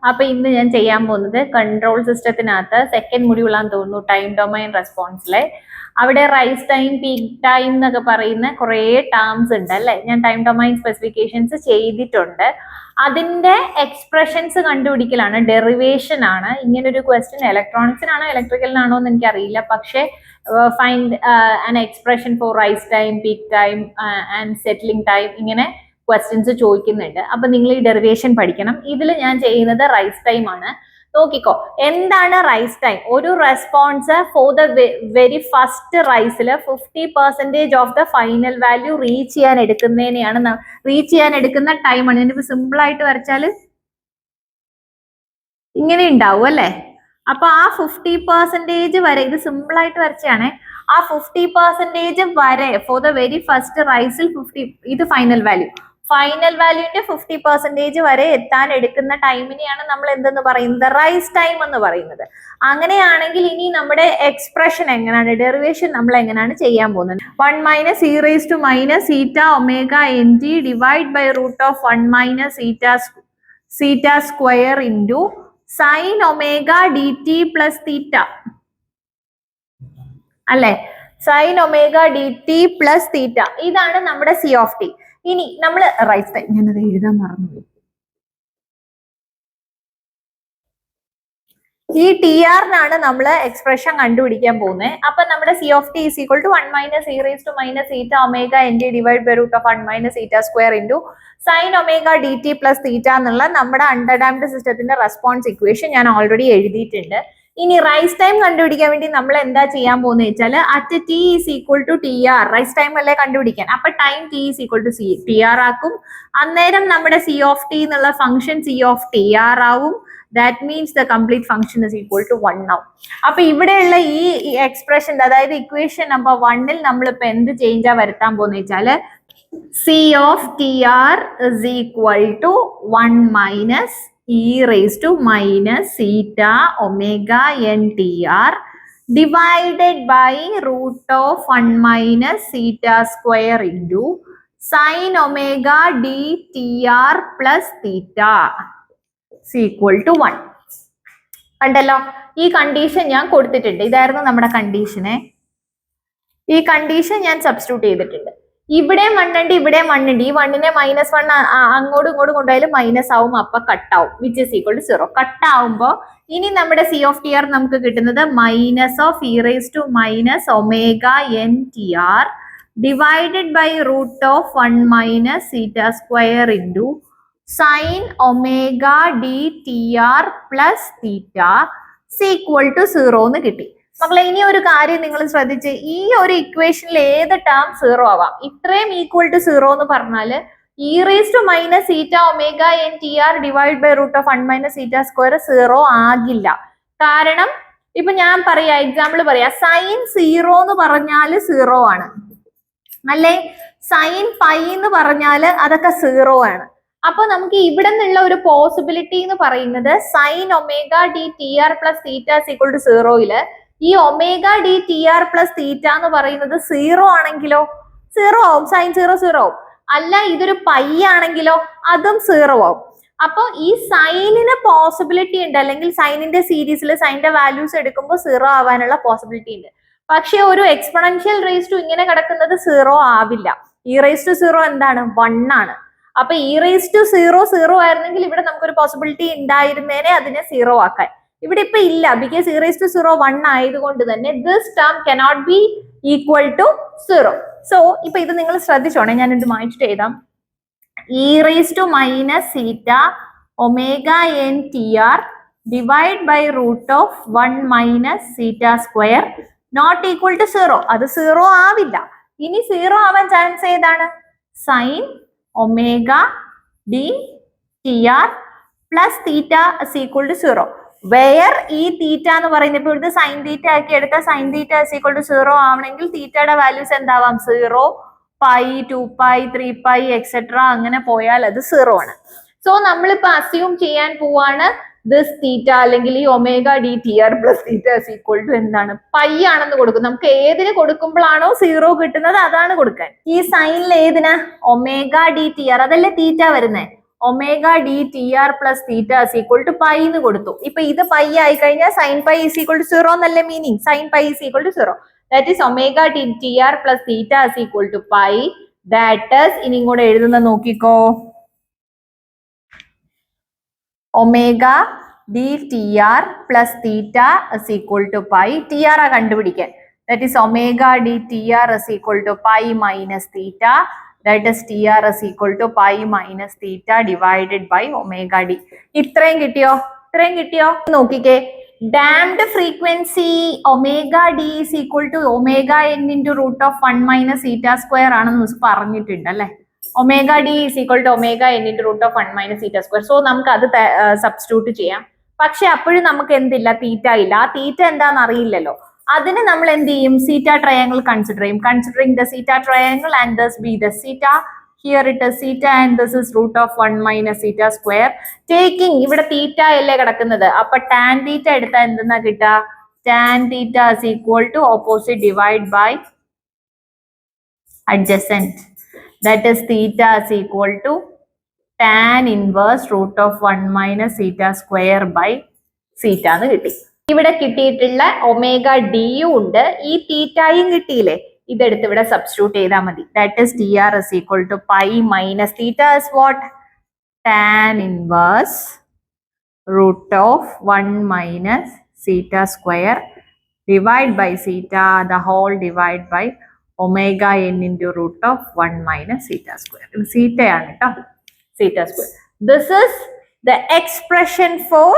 അപ്പൊ ഇന്ന് ഞാൻ ചെയ്യാൻ പോകുന്നത് കൺട്രോൾ സിസ്റ്റത്തിനകത്ത് സെക്കൻഡ് മൊഡ്യൂളാന്ന് തോന്നുന്നു, ടൈം ഡൊമൈൻ റെസ്പോൺസിലെ. അവിടെ റൈസ് ടൈം, പീക്ക് ടൈം എന്നൊക്കെ പറയുന്ന കുറേ ടേംസ് ഉണ്ട് അല്ലെ. ഞാൻ ടൈം ഡൊമൈൻ സ്പെസിഫിക്കേഷൻസ് ചെയ്തിട്ടുണ്ട്. അതിന്റെ എക്സ്പ്രഷൻസ് കണ്ടുപിടിക്കലാണ്, ഡെറിവേഷൻ ആണ്. ഇങ്ങനൊരു ക്വസ്റ്റ്യൻ ഇലക്ട്രോണിക്സിനാണോ ഇലക്ട്രിക്കലിനാണോ എന്ന് എനിക്കറിയില്ല. പക്ഷേ find an expression for rise time, peak time and settling time, ഇങ്ങനെ ക്വസ്റ്റ്യൻസ് ചോദിക്കുന്നുണ്ട്. അപ്പൊ നിങ്ങൾ ഈ ഡെറിവേഷൻ പഠിക്കണം. ഇതിൽ ഞാൻ ചെയ്യുന്നത് റൈസ് ടൈം ആണ്. നോക്കിക്കോ, എന്താണ് റൈസ് ടൈം? ഒരു response for the very first റൈസിൽ 50% of the final value reach ചെയ്യാൻ എടുക്കുന്ന ടൈമാണ്. ഇതിനിപ്പോ സിമ്പിൾ ആയിട്ട് വരച്ചാൽ ഇങ്ങനെ ഉണ്ടാവും അല്ലെ. അപ്പൊ ആ 50% വരെ, ഇത് സിമ്പിൾ ആയിട്ട് വരച്ചാണേ, ആ 50% വരെ ഫോർ ദ വെരി ഫസ്റ്റ് റൈസിൽ 50, ഇത് ഫൈനൽ വാല്യൂന്റെ 50% വരെ എത്താൻ എടുക്കുന്ന ടൈമിനെയാണ് നമ്മൾ എന്തെന്ന് പറയുന്നത്? റൈസ് ടൈം എന്ന് പറയുന്നത്. അങ്ങനെയാണെങ്കിൽ ഇനി നമ്മുടെ എക്സ്പ്രഷൻ എങ്ങനെയാണ്, ഡെറിവേഷൻ നമ്മൾ എങ്ങനെയാണ് ചെയ്യാൻ പോകുന്നത്? 1 minus E raise to minus zeta omega N T divide by root of 1 minus zeta square into sine omega D T plus theta അല്ലെ. Sine omega D T plus theta, ഇതാണ് നമ്മുടെ C of T. ഇനി നമ്മൾ rice time, ഞാനത് എഴുതാൻ മറന്നുപോയി. ഈ T ആറിനാണ് നമ്മൾ എക്സ്പ്രഷൻ കണ്ടുപിടിക്കാൻ പോകുന്നത്. അപ്പൊ നമ്മുടെ C of T is equal to 1 minus E raise to minus zeta omega N T divide by root of 1 minus zeta square into sine omega D T plus theta എന്നുള്ള നമ്മുടെ അണ്ടർഡാംഡ് സിസ്റ്റത്തിന്റെ response equation ഞാൻ already എഴുതിയിട്ടുണ്ട്. ഇനി rice time കണ്ടുപിടിക്കാൻ വേണ്ടി നമ്മൾ എന്താ ചെയ്യാൻ പോകുന്നത് വെച്ചാൽ, at T is equal to T R, rise time അല്ലേ കണ്ടുപിടിക്കാൻ. അപ്പൊ time T is equal to T R ആക്കും. അന്നേരം നമ്മുടെ സി ഓഫ് ടി എന്നുള്ള function C of T R ആവും. That means the complete function is equal to 1 ആവും. അപ്പൊ ഇവിടെയുള്ള ഈ എക്സ്പ്രഷൻ, അതായത് ഇക്വേഷൻ നമ്പർ 1ൽ നമ്മളിപ്പോ എന്ത് ചേഞ്ചാ വരുത്താൻ പോകുന്ന വെച്ചാല്, C of T R is equal to 1 minus e raised to minus theta omega n tr divided by root of 1 minus theta square into sin omega d tr plus theta is equal to 1. കണ്ടല്ലോ, ഈ condition ഞാൻ കൊടുത്തിട്ടുണ്ട്. ഇതായിരുന്നു നമ്മുടെ കണ്ടീഷനെ. ഈ condition ഞാൻ substitute ചെയ്തിട്ടുണ്ട്. ഇവിടെ മണ്ണുണ്ട്, ഇവിടെ മണ്ണുണ്ട്. ഈ 1നെ -1 അങ്ങോട്ടും ഇങ്ങോട്ടും കൊണ്ടുപോയാലും മൈനസ് ആവും, അപ്പൊ കട്ടാവും, വിച്ച് ഇസ് ഈക്വൽ ടു 0. കട്ടാവുമ്പോ ഇനി നമ്മുടെ സി ഓഫ് ടി ആർ നമുക്ക് കിട്ടുന്നത് minus of E raise to minus omega N T R divided by root of 1 minus zeta square into sine omega D T R plus theta equal to 0 എന്ന് കിട്ടി. മക്കളെ, ഇനി ഒരു കാര്യം നിങ്ങൾ ശ്രദ്ധിച്ച്, ഈ ഒരു ഇക്വേഷനിൽ ഏത് ടേം 0 ആവാം. ഇത്രയും ഈക്വൽ ടു 0 എന്ന് പറഞ്ഞാല് E raise to minus zeta omega N T R divide by root of 1 minus zeta square 0 ആകില്ല. കാരണം ഇപ്പൊ ഞാൻ പറയാ, എക്സാമ്പിൾ പറയാ, സൈൻ 0 എന്ന് പറഞ്ഞാല് 0 ആണ് അല്ലെ, സൈൻ പൈ എന്ന് പറഞ്ഞാല് അതൊക്കെ 0 ആണ്. അപ്പൊ നമുക്ക് ഇവിടെ നിന്നുള്ള ഒരു പോസിബിലിറ്റി എന്ന് പറയുന്നത് sine omega D T R plus theta equal to 0യില് ഈ omega D T R plus theta എന്ന് പറയുന്നത് 0 ആണെങ്കിലോ 0 ആവും, സൈൻ 0 ആവും. അല്ല ഇതൊരു പൈ ആണെങ്കിലോ അതും 0 ആവും. അപ്പൊ ഈ സൈനിന് പോസിബിലിറ്റി ഉണ്ട്, അല്ലെങ്കിൽ സൈനിന്റെ സീരീസിൽ സൈനിന്റെ വാല്യൂസ് എടുക്കുമ്പോൾ 0 ആവാനുള്ള പോസിബിലിറ്റി ഉണ്ട്. പക്ഷെ ഒരു എക്സ്പൊണൻഷ്യൽ റേസ് ടു ഇങ്ങനെ കിടക്കുന്നത് 0 ആവില്ല. ഇ റേസ് ടു 0 എന്താണ്? 1 ആണ്. അപ്പൊ ഇ റേസ് ടു 0 ആയിരുന്നെങ്കിൽ ഇവിടെ നമുക്കൊരു പോസിബിലിറ്റി ഉണ്ടായിരുന്നേനെ അതിനെ 0 ആക്കാൻ. ഇവിടെ ഇപ്പൊ ഇല്ല, ബിക്കോസ് ഇ റേസ് ടു 0 1 ആയതുകൊണ്ട് തന്നെ this term cannot be equal to 0. So ഇപ്പൊ ഇത് നിങ്ങൾ ശ്രദ്ധിച്ചോണേ, ഞാൻ ഇത് മാറ്റിട്ട് എഴുതാം. E raise to minus zeta omega N T R divide by root of 1 minus zeta square not equal to 0. അത് 0 ആവില്ല. ഇനി 0 ആവാൻ ചാൻസ് ഏതാണ്? Sine omega D T R plus theta equal to 0. Where ഈ തീറ്റ എന്ന് പറയുന്നത്, ഇപ്പൊ ഇവിടുത്തെ സൈൻ തീറ്റ ആക്കി എടുത്താൽ സൈൻ തീറ്റ ഈക്വൽ ടു 0 ആവണമെങ്കിൽ തീറ്റയുടെ വാല്യൂസ് എന്താവാം? 0, പൈ, 2π, 3π എക്സെട്ര അങ്ങനെ പോയാൽ അത് 0 ആണ്. സോ നമ്മളിപ്പോ അസ്യൂം ചെയ്യാൻ പോവാണ് ദിസ് തീറ്റ അല്ലെങ്കിൽ ഈ omega D T R plus theta equal to എന്താണ്? പൈ ആണെന്ന് കൊടുക്കും. നമുക്ക് ഏതിന് കൊടുക്കുമ്പോഴാണോ 0 കിട്ടുന്നത് അതാണ് കൊടുക്കാൻ. ഈ സൈനിൽ ഏതിനാ? ഒമേഗ ഡി ടി ആർ, അതല്ലേ തീറ്റ വരുന്നേ. Omega D T R plus theta is equal to pi എന്ന് കൊടുത്തു. ഇപ്പൊ ഇത് പൈ ആയി കഴിഞ്ഞാൽ sine pi is equal to 0 എന്നല്ലേ meaning? Sine pi is equal to 0. That is omega D T R plus theta is equal to pi. That is, ഇനി ഇങ്ങോട്ട് എഴുതുന്ന നോക്കിക്കോ, omega D T R plus theta is equal to pi. T R ആ കണ്ടുപിടിക്കാൻ. That is omega D T R is equal to pi minus theta. That is TR is equal to pi minus theta divided by omega d. ഇത്രയും കിട്ടിയോ? ഇത്രയും കിട്ടിയോ? നോക്കിക്കേ, damped frequency omega D is equal to omega N into root of 1 minus theta square ആണെന്ന് പറഞ്ഞിട്ടുണ്ട് അല്ലെ. Omega D is equal to omega N into root of 1 minus theta square. So നമുക്ക് അത് സബ്സ്റ്റിറ്റ്യൂട്ട് ചെയ്യാം. പക്ഷെ അപ്പോഴും നമുക്ക് എന്തില്ല? തീറ്റ ഇല്ല. ആ തീറ്റ എന്താണെന്ന് അറിയില്ലല്ലോ. അതിന് നമ്മൾ എന്ത് ചെയ്യും? സീറ്റ ട്രയാങ്കിൾ കൺസിഡർ ചെയ്യും. Considering the zeta triangle and thus be the zeta. Here it is zeta and this is root of 1 minus zeta square. Taking, ഇവിടെ തീറ്റ അല്ലേ കിടക്കുന്നത്, അപ്പൊ ടാൻ തീറ്റ എടുത്താൽ എന്തെന്നാ കിട്ടുക? Tan theta is equal to opposite divide by adjacent. That is theta is equal to tan inverse root of 1 minus theta square by theta എന്ന് കിട്ടി. ഇവിടെ കിട്ടിയിട്ടുള്ള ഒമേഗ ഡിയും ഉണ്ട്, ഈ തീറ്റയും കിട്ടിയില്ലേ, ഇതെടുത്ത് ഇവിടെ സബ്സ്റ്റിറ്റ്യൂട്ട് ചെയ്താൽ മതി. That is T R is equal to pi minus theta is what? Tan inverse root of 1 minus theta square divide by theta the whole divide by omega N into root of 1 minus theta square. ഇത് തീറ്റയാണ് കേട്ടോ, theta square. This is the expression for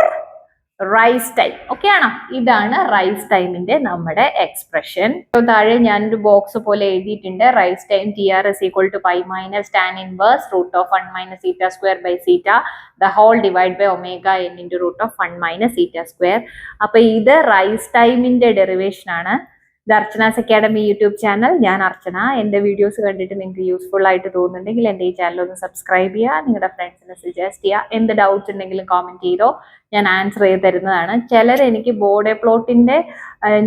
rise time. Okay ആണോ? ഇതാണ് rice ടൈമിന്റെ നമ്മുടെ expression. താഴെ ഞാനൊരു box പോലെ എഴുതിയിട്ടുണ്ട്. Rise time T R is equal to pi minus tan inverse root of 1 minus theta square by theta the whole divide by omega N into root of 1 minus theta square. അപ്പൊ ഇത് rice ടൈമിന്റെ derivation ആണ്. ഇത് അർച്ചനാസ് academy YouTube channel. ഞാൻ അർച്ചന. എൻ്റെ videos കണ്ടിട്ട് നിങ്ങൾക്ക് useful ആയിട്ട് തോന്നുന്നുണ്ടെങ്കിൽ എൻ്റെ ഈ ചാനൽ ഒന്ന് സബ്സ്ക്രൈബ് ചെയ്യുക, നിങ്ങളുടെ ഫ്രണ്ട്സിനെ സജസ്റ്റ് ചെയ്യുക. എന്ത് ഡൗട്ട്സ് ഉണ്ടെങ്കിലും കോമെന്റ് ചെയ്തോ, ഞാൻ ആൻസർ ചെയ്ത് തരുന്നതാണ്. ചിലർ എനിക്ക് ബോർഡ് പ്ലോട്ടിന്റെ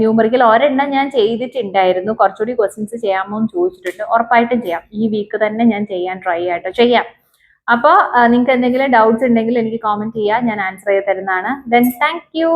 ന്യൂമറിക്കൽ ഒരെണ്ണം ഞാൻ ചെയ്തിട്ടുണ്ടായിരുന്നു, കുറച്ചുകൂടി ക്വസ്റ്റ്യൻസ് ചെയ്യാമോ എന്ന് ചോദിച്ചിട്ടുണ്ട്. ഉറപ്പായിട്ടും ചെയ്യാം, ഈ വീക്ക് തന്നെ ഞാൻ ചെയ്യാൻ ട്രൈ ആയിട്ടോ ചെയ്യാം. അപ്പോൾ നിങ്ങൾക്ക് എന്തെങ്കിലും ഡൗട്ട്സ് ഉണ്ടെങ്കിൽ എനിക്ക് കോമെന്റ് ചെയ്യുക, ഞാൻ ആൻസർ ചെയ്ത് തരുന്നതാണ്. Then thank you.